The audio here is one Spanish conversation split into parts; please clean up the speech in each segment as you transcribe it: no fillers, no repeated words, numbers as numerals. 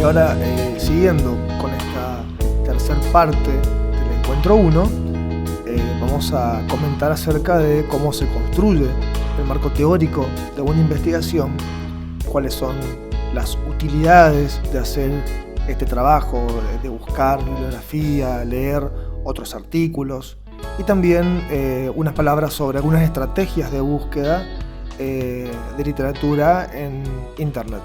ahora, siguiendo con esta tercer parte del encuentro 1, vamos a comentar acerca de cómo se construye el marco teórico de una investigación, cuáles son las utilidades de hacer este trabajo, de buscar bibliografía, leer otros artículos, y también unas palabras sobre algunas estrategias de búsqueda de literatura en Internet.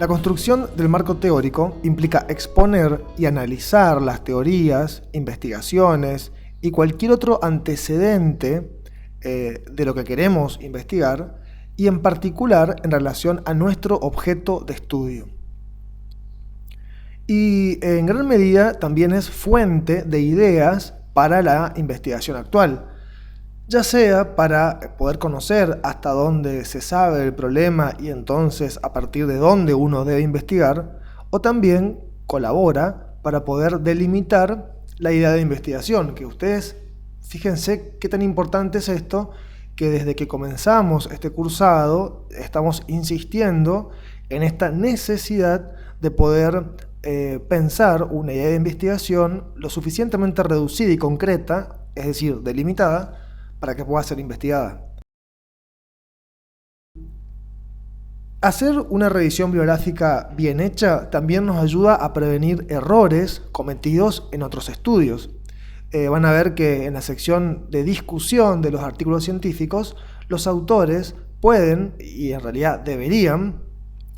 La construcción del marco teórico implica exponer y analizar las teorías, investigaciones y cualquier otro antecedente de lo que queremos investigar, y en particular en relación a nuestro objeto de estudio. Y en gran medida también es fuente de ideas para la investigación actual, ya sea para poder conocer hasta dónde se sabe el problema y entonces a partir de dónde uno debe investigar, o también colabora para poder delimitar la idea de investigación, que ustedes fíjense qué tan importante es esto, que desde que comenzamos este cursado estamos insistiendo en esta necesidad de poder pensar una idea de investigación lo suficientemente reducida y concreta, es decir, delimitada, para que pueda ser investigada. Hacer una revisión bibliográfica bien hecha también nos ayuda a prevenir errores cometidos en otros estudios. Van a ver que en la sección de discusión de los artículos científicos, los autores pueden, y en realidad deberían,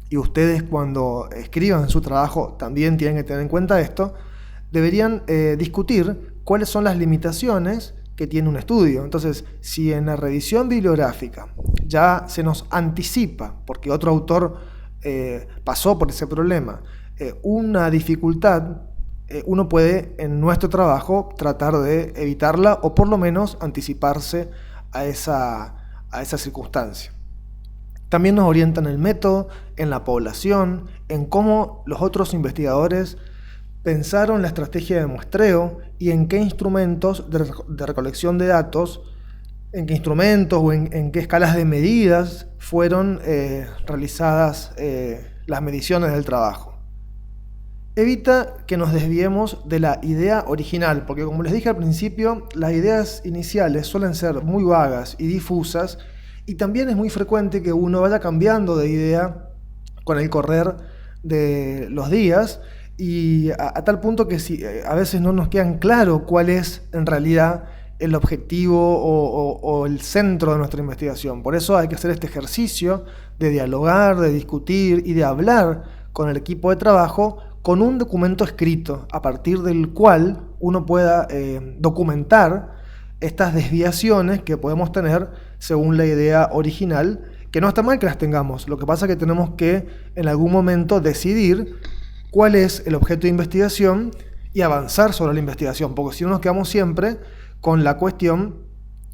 y ustedes cuando escriban su trabajo también tienen que tener en cuenta esto, deberían discutir cuáles son las limitaciones que tiene un estudio. Entonces, si en la revisión bibliográfica ya se nos anticipa, porque otro autor pasó por ese problema, una dificultad, uno puede en nuestro trabajo tratar de evitarla o por lo menos anticiparse a esa circunstancia. También nos orienta en el método, en la población, en cómo los otros investigadores pensaron la estrategia de muestreo y en qué instrumentos de recolección de datos, en qué instrumentos o en qué escalas de medidas fueron realizadas las mediciones del trabajo. Evita que nos desviemos de la idea original, porque como les dije al principio, las ideas iniciales suelen ser muy vagas y difusas, y también es muy frecuente que uno vaya cambiando de idea con el correr de los días, y a tal punto que a veces no nos quedan claro cuál es en realidad el objetivo o el centro de nuestra investigación. Por eso hay que hacer este ejercicio de dialogar, de discutir y de hablar con el equipo de trabajo con un documento escrito, a partir del cual uno pueda documentar estas desviaciones que podemos tener según la idea original, que no está mal que las tengamos. Lo que pasa es que tenemos que en algún momento decidir cuál es el objeto de investigación y avanzar sobre la investigación, porque si no nos quedamos siempre con la cuestión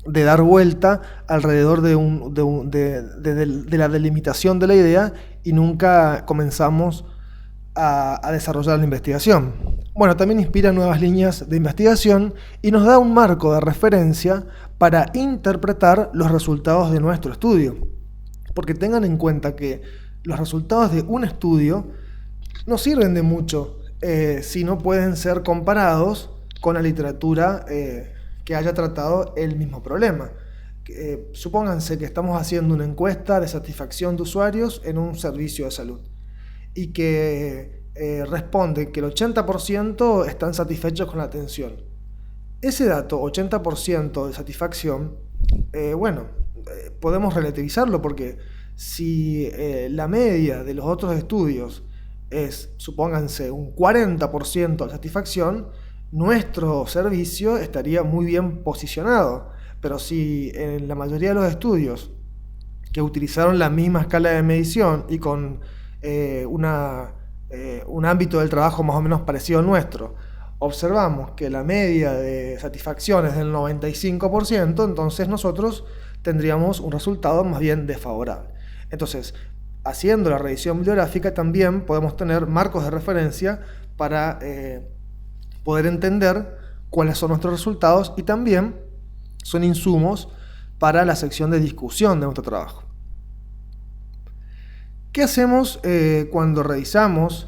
de dar vuelta alrededor de la delimitación de la idea y nunca comenzamos a desarrollar la investigación. Bueno, también inspira nuevas líneas de investigación y nos da un marco de referencia para interpretar los resultados de nuestro estudio. Porque tengan en cuenta que los resultados de un estudio no sirven de mucho si no pueden ser comparados con la literatura que haya tratado el mismo problema. Supónganse que estamos haciendo una encuesta de satisfacción de usuarios en un servicio de salud y que responde que el 80% están satisfechos con la atención. Ese dato, 80% de satisfacción, podemos relativizarlo porque si la media de los otros estudios es, supónganse, un 40% de satisfacción, nuestro servicio estaría muy bien posicionado. Pero si en la mayoría de los estudios que utilizaron la misma escala de medición y con un ámbito del trabajo más o menos parecido al nuestro, observamos que la media de satisfacción es del 95%, entonces nosotros tendríamos un resultado más bien desfavorable. Entonces, haciendo la revisión bibliográfica también podemos tener marcos de referencia para poder entender cuáles son nuestros resultados, y también son insumos para la sección de discusión de nuestro trabajo. ¿Qué hacemos cuando realizamos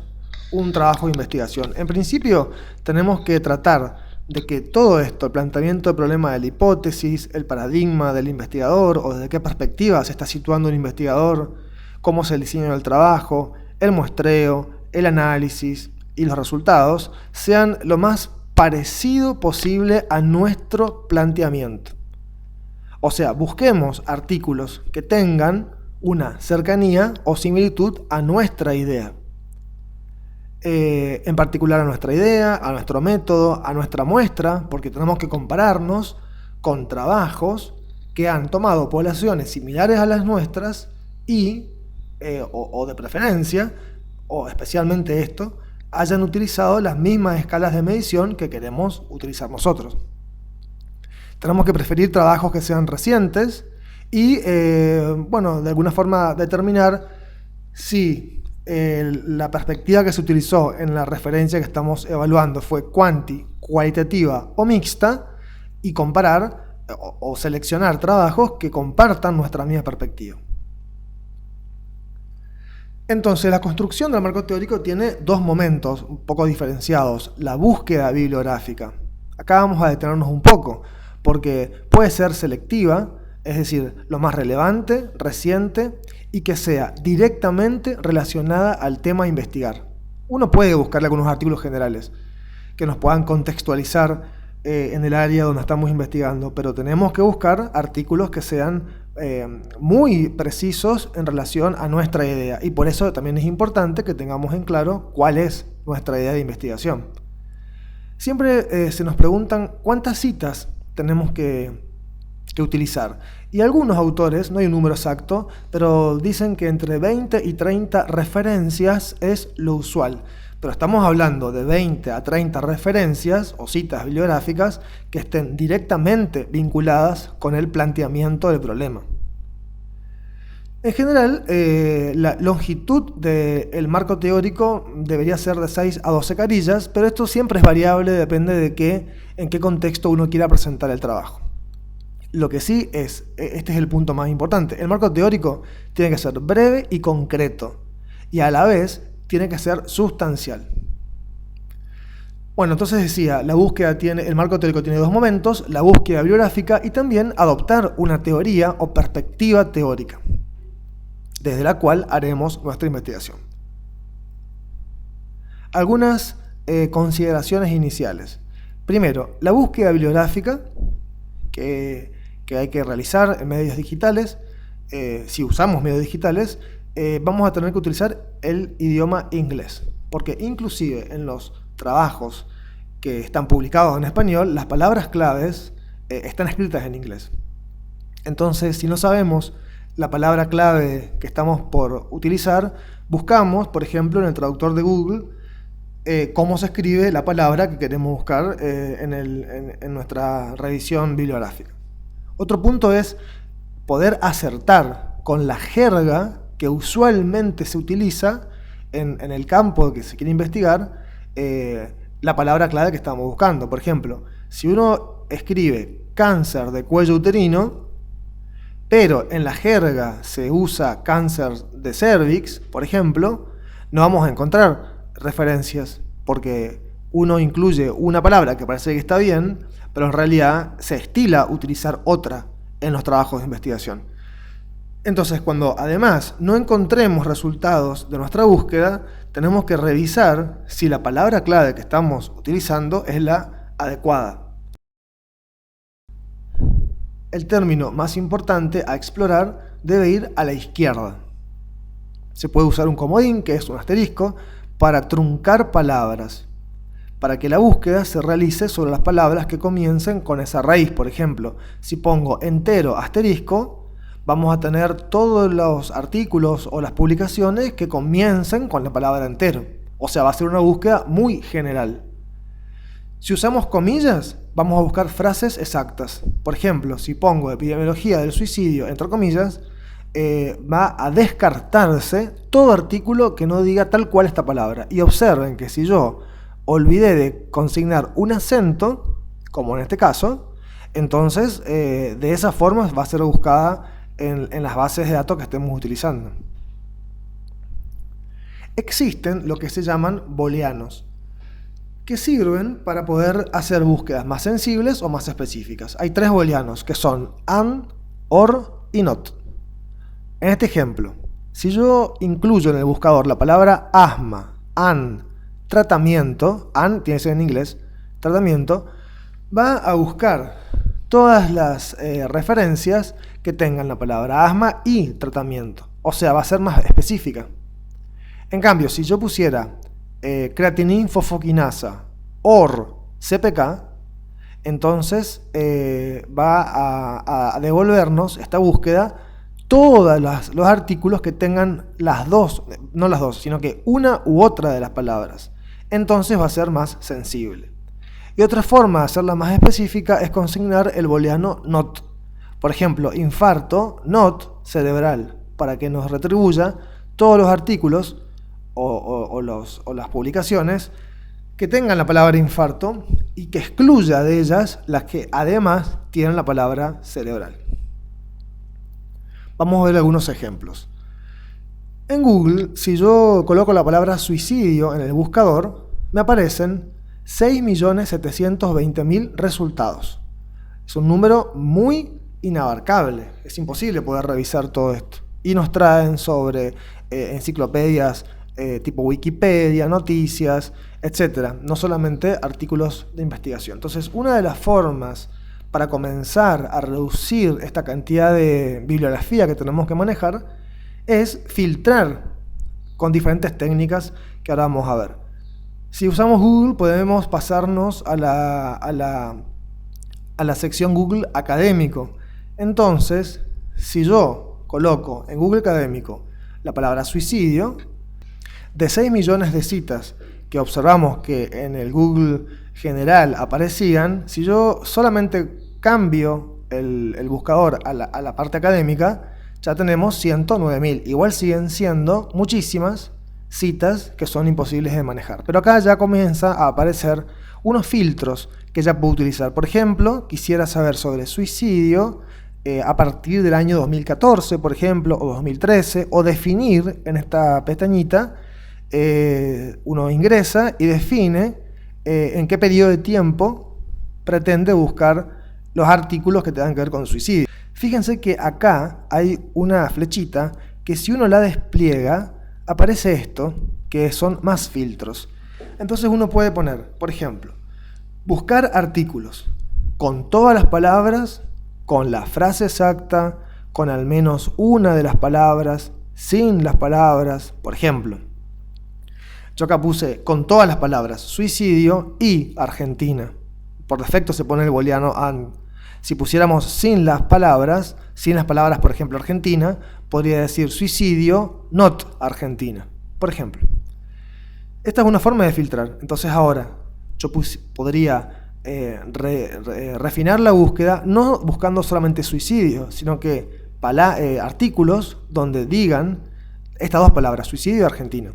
un trabajo de investigación? En principio, tenemos que tratar de que todo esto, el planteamiento del problema de la hipótesis, el paradigma del investigador o desde qué perspectiva se está situando un investigador, cómo es el diseño del trabajo, el muestreo, el análisis y los resultados, sean lo más parecido posible a nuestro planteamiento. O sea, busquemos artículos que tengan una cercanía o similitud a nuestra idea. En particular a nuestra idea, a nuestro método, a nuestra muestra, porque tenemos que compararnos con trabajos que han tomado poblaciones similares a las nuestras y, o de preferencia, o especialmente esto, hayan utilizado las mismas escalas de medición que queremos utilizar nosotros. Tenemos que preferir trabajos que sean recientes y, bueno, de alguna forma determinar si la perspectiva que se utilizó en la referencia que estamos evaluando fue cualitativa o mixta, y comparar o seleccionar trabajos que compartan nuestra misma perspectiva. Entonces, la construcción del marco teórico tiene dos momentos un poco diferenciados. La búsqueda bibliográfica. Acá vamos a detenernos un poco, porque puede ser selectiva, es decir, lo más relevante, reciente, y que sea directamente relacionada al tema a investigar. Uno puede buscarle algunos artículos generales que nos puedan contextualizar en el área donde estamos investigando, pero tenemos que buscar artículos que sean muy precisos en relación a nuestra idea, y por eso también es importante que tengamos en claro cuál es nuestra idea de investigación. Siempre se nos preguntan cuántas citas tenemos que utilizar, y algunos autores, no hay un número exacto, pero dicen que entre 20 y 30 referencias es lo usual. Pero estamos hablando de 20 a 30 referencias o citas bibliográficas que estén directamente vinculadas con el planteamiento del problema. En general, la longitud del marco teórico debería ser de 6 a 12 carillas, pero esto siempre es variable, depende de en qué contexto uno quiera presentar el trabajo. Lo que sí es, este es el punto más importante, el marco teórico tiene que ser breve y concreto, y a la vez tiene que ser sustancial. Bueno, entonces decía, el marco teórico tiene dos momentos, la búsqueda bibliográfica y también adoptar una teoría o perspectiva teórica, desde la cual haremos nuestra investigación. Algunas consideraciones iniciales. Primero, la búsqueda bibliográfica que hay que realizar en medios digitales. Si usamos medios digitales, vamos a tener que utilizar el idioma inglés, porque inclusive en los trabajos que están publicados en español, las palabras claves están escritas en inglés. Entonces, si no sabemos la palabra clave que estamos por utilizar, buscamos, por ejemplo, en el traductor de Google, cómo se escribe la palabra que queremos buscar en nuestra revisión bibliográfica. Otro punto es poder acertar con la jerga que usualmente se utiliza en el campo que se quiere investigar, la palabra clave que estamos buscando. Por ejemplo, si uno escribe cáncer de cuello uterino, pero en la jerga se usa cáncer de cervix, por ejemplo, no vamos a encontrar referencias, porque uno incluye una palabra que parece que está bien, pero en realidad se estila utilizar otra en los trabajos de investigación. Entonces, cuando además no encontremos resultados de nuestra búsqueda, tenemos que revisar si la palabra clave que estamos utilizando es la adecuada. El término más importante a explorar debe ir a la izquierda. Se puede usar un comodín, que es un asterisco, para truncar palabras, para que la búsqueda se realice sobre las palabras que comiencen con esa raíz. Por ejemplo, si pongo entero asterisco, vamos a tener todos los artículos o las publicaciones que comiencen con la palabra entero. O sea, va a ser una búsqueda muy general. Si usamos comillas, vamos a buscar frases exactas. Por ejemplo, si pongo epidemiología del suicidio, entre comillas, va a descartarse todo artículo que no diga tal cual esta palabra. Y observen que si yo olvidé de consignar un acento, como en este caso, entonces de esa forma va a ser buscada en las bases de datos que estemos utilizando. Existen lo que se llaman booleanos, que sirven para poder hacer búsquedas más sensibles o más específicas. Hay 3 booleanos, que son and, or y not. En este ejemplo, si yo incluyo en el buscador la palabra asma, and, tratamiento, and tiene que ser en inglés, tratamiento, va a buscar todas las referencias que tengan la palabra asma y tratamiento. O sea, va a ser más específica. En cambio, si yo pusiera creatinine fosfoquinasa or CPK, entonces va a devolvernos esta búsqueda todos los artículos que tengan las dos, no las dos, sino que una u otra de las palabras. Entonces va a ser más sensible. Y otra forma de hacerla más específica es consignar el booleano not. Por ejemplo, infarto, not cerebral, para que nos retribuya todos los artículos o las publicaciones que tengan la palabra infarto y que excluya de ellas las que además tienen la palabra cerebral. Vamos a ver algunos ejemplos. En Google, si yo coloco la palabra suicidio en el buscador, me aparecen 6.720.000 resultados. Es un número muy inabarcable, es imposible poder revisar todo esto. Y nos traen sobre enciclopedias tipo Wikipedia, noticias, etc. No solamente artículos de investigación. Entonces, una de las formas para comenzar a reducir esta cantidad de bibliografía que tenemos que manejar es filtrar con diferentes técnicas que ahora vamos a ver. Si usamos Google, podemos pasarnos a la sección Google Académico. Entonces, si yo coloco en Google Académico la palabra suicidio, de 6 millones de citas que observamos que en el Google general aparecían, si yo solamente cambio el buscador a la parte académica, ya tenemos 109.000. Igual siguen siendo muchísimas citas que son imposibles de manejar. Pero acá ya comienza a aparecer unos filtros que ya puedo utilizar. Por ejemplo, quisiera saber sobre suicidio a partir del año 2014, por ejemplo, o 2013, o definir en esta pestañita, uno ingresa y define en qué periodo de tiempo pretende buscar los artículos que tengan que ver con suicidio. Fíjense que acá hay una flechita que si uno la despliega, aparece esto, que son más filtros. Entonces uno puede poner, por ejemplo, buscar artículos con todas las palabras, con la frase exacta, con al menos una de las palabras, sin las palabras. Por ejemplo, yo acá puse con todas las palabras suicidio y Argentina. Por defecto se pone el booleano and. Si pusiéramos sin las palabras, por ejemplo, Argentina, podría decir suicidio, not Argentina, por ejemplo. Esta es una forma de filtrar. Entonces ahora yo podría refinar la búsqueda, no buscando solamente suicidio, sino que artículos donde digan estas dos palabras, suicidio y Argentina.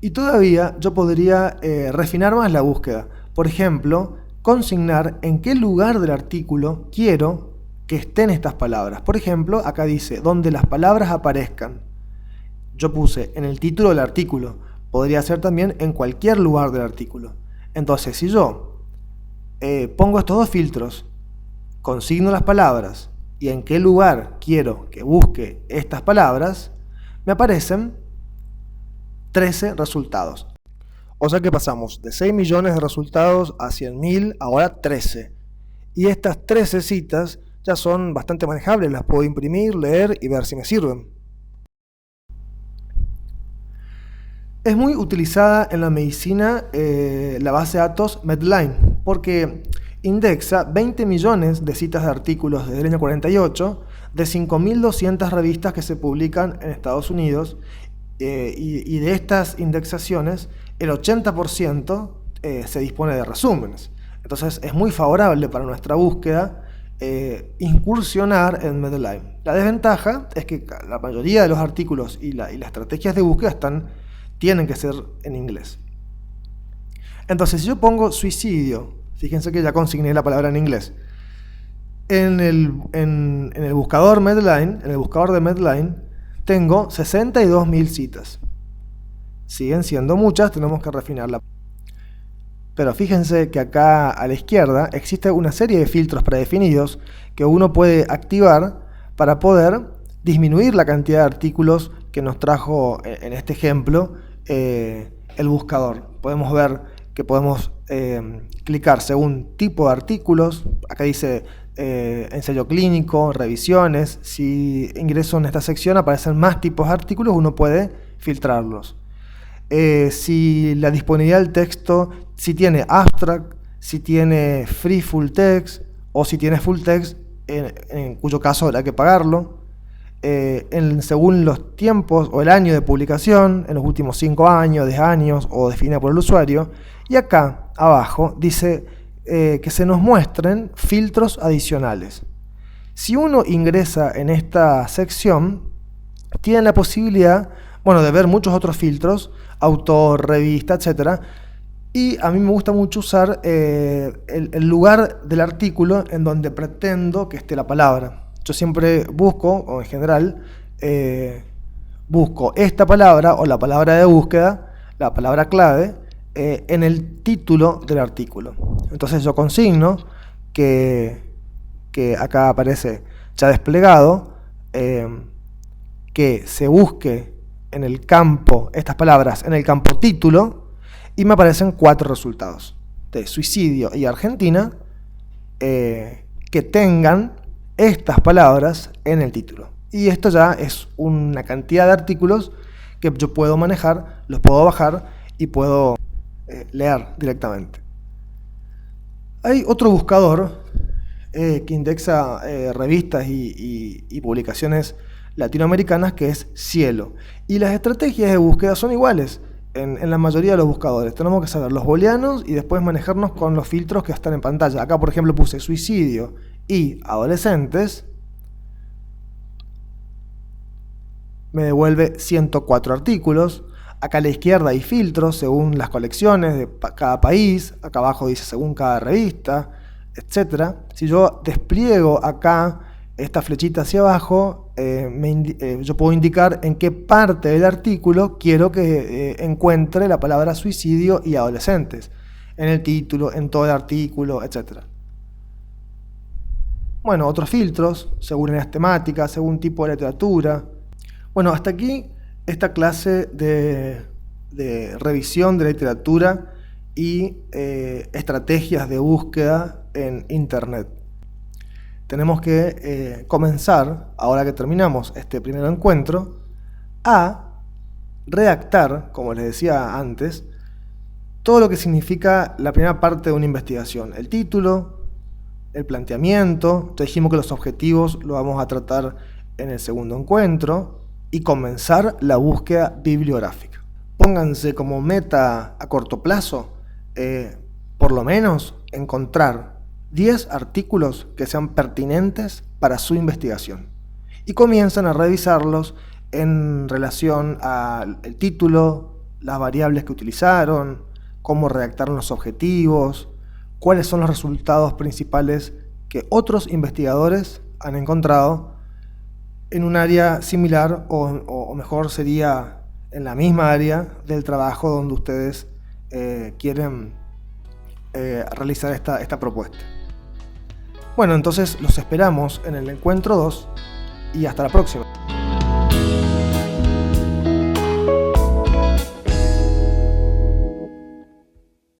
Y todavía yo podría refinar más la búsqueda. Por ejemplo, consignar en qué lugar del artículo quiero que estén estas palabras. Por ejemplo, acá dice, donde las palabras aparezcan. Yo puse en el título del artículo. Podría ser también en cualquier lugar del artículo. Entonces, si yo pongo estos dos filtros, consigno las palabras y en qué lugar quiero que busque estas palabras, me aparecen 13 resultados. O sea que pasamos de 6 millones de resultados a 100.000, ahora 13. Y estas 13 citas ya son bastante manejables, las puedo imprimir, leer y ver si me sirven. Es muy utilizada en la medicina la base de datos Medline, porque indexa 20 millones de citas de artículos desde el año 48, de 5.200 revistas que se publican en Estados Unidos, y de estas indexaciones, el 80% se dispone de resúmenes. Entonces es muy favorable para nuestra búsqueda incursionar en Medline. La desventaja es que la mayoría de los artículos y las estrategias de búsqueda tienen que ser en inglés. Entonces, si yo pongo suicidio, fíjense que ya consigné la palabra en inglés, en el buscador Medline, en el buscador de Medline, tengo 62.000 citas. siguen siendo muchas, tenemos que refinarla. Pero fíjense que acá a la izquierda existe una serie de filtros predefinidos que uno puede activar para poder disminuir la cantidad de artículos que nos trajo en este ejemplo el buscador. Podemos ver que podemos clicar según tipo de artículos. Acá dice ensayo clínico, revisiones. Si ingreso en esta sección aparecen más tipos de artículos, uno puede filtrarlos. Si la disponibilidad del texto, si tiene abstract, si tiene free full text o si tiene full text, en cuyo caso habrá que pagarlo. Según los tiempos o el año de publicación, en los últimos 5 años, 10 años o definida por el usuario. Y acá abajo dice que se nos muestren filtros adicionales. Si uno ingresa en esta sección, tiene la posibilidad, bueno, de ver muchos otros filtros, autor, revista, etc. Y a mí me gusta mucho usar el lugar del artículo en donde pretendo que esté la palabra. Yo siempre busco, o en general, busco esta palabra o la palabra de búsqueda, la palabra clave, en el título del artículo. Entonces yo consigno que acá aparece ya desplegado, que se busque en el campo, estas palabras, en el campo título, y me aparecen 4 resultados de suicidio y Argentina que tengan estas palabras en el título. Y esto ya es una cantidad de artículos que yo puedo manejar, los puedo bajar y puedo leer directamente. Hay otro buscador que indexa revistas y publicaciones latinoamericanas, que es Cielo. Y las estrategias de búsqueda son iguales en la mayoría de los buscadores. Tenemos que saber los booleanos y después manejarnos con los filtros que están en pantalla. Acá, por ejemplo, puse suicidio y adolescentes. Me devuelve 104 artículos. Acá a la izquierda hay filtros según las colecciones de cada país. Acá abajo dice según cada revista, etc. Si yo despliego acá esta flechita hacia abajo, yo puedo indicar en qué parte del artículo quiero que encuentre la palabra suicidio y adolescentes. En el título, en todo el artículo, etc. Bueno, otros filtros, según las temáticas, según tipo de literatura. Bueno, hasta aquí esta clase de revisión de literatura y estrategias de búsqueda en Internet. Tenemos que comenzar, ahora que terminamos este primer encuentro, a redactar, como les decía antes, todo lo que significa la primera parte de una investigación. El título, el planteamiento, ya dijimos que los objetivos lo vamos a tratar en el segundo encuentro, y comenzar la búsqueda bibliográfica. Pónganse como meta a corto plazo, por lo menos, encontrar 10 artículos que sean pertinentes para su investigación y comienzan a revisarlos en relación al título, las variables que utilizaron, cómo redactaron los objetivos, cuáles son los resultados principales que otros investigadores han encontrado en un área similar o mejor sería en la misma área del trabajo donde ustedes quieren realizar esta propuesta. Bueno, entonces los esperamos en el encuentro 2 y hasta la próxima.